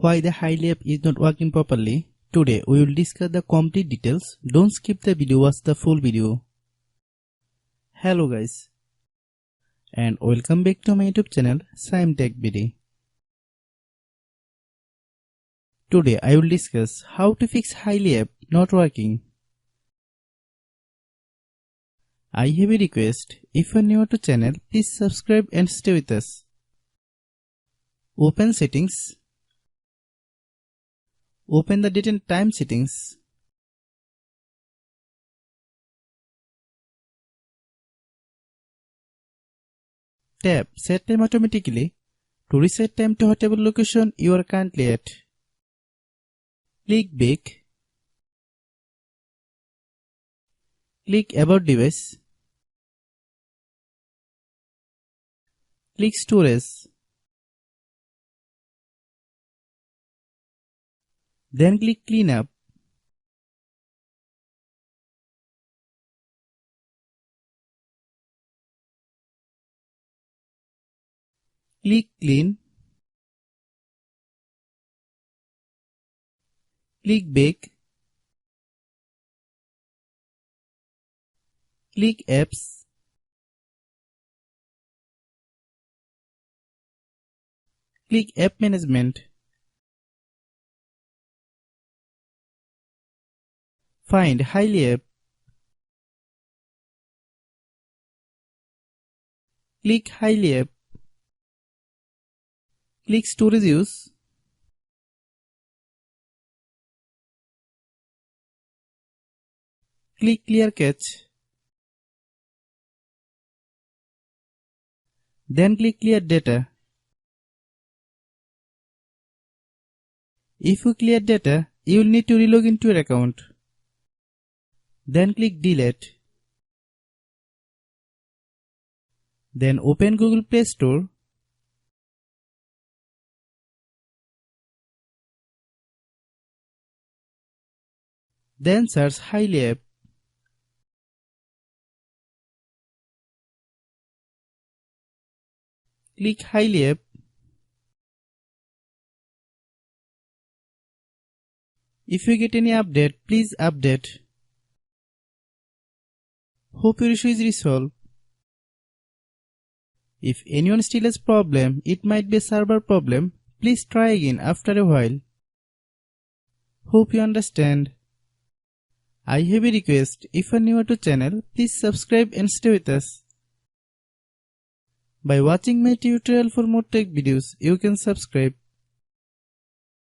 Why the Hily app is not working properly? Today we will discuss the complete details. Don't skip the video, watch the full video. Hello guys, and welcome back to my YouTube channel Shaem Tech BD. Today I will discuss how to fix Hily app not working. I have a request. If you are new to channel, please subscribe and stay with us. Open settings. Open the date and time settings. Tap Set Time automatically to reset time to whatever location you are currently at. Click Back. Click About Device. Click Storage. Then click Cleanup. Click Clean. Click Back. Click Apps. Click App Management. Find Hily app. Click Hily app. Click Storage Use. Click Clear Cache. Then click Clear Data. If you clear data, you will need to relog into your account. Then click Delete. Then open Google Play Store. Then search Hily app. Click Hily app. If you get any update, please update. Hope your issue is resolved. If anyone still has problem, it might be a server problem. Please try again after a while. Hope you understand. I have a request. If you are new to channel, please subscribe and stay with us. By watching my tutorial for more tech videos, you can subscribe.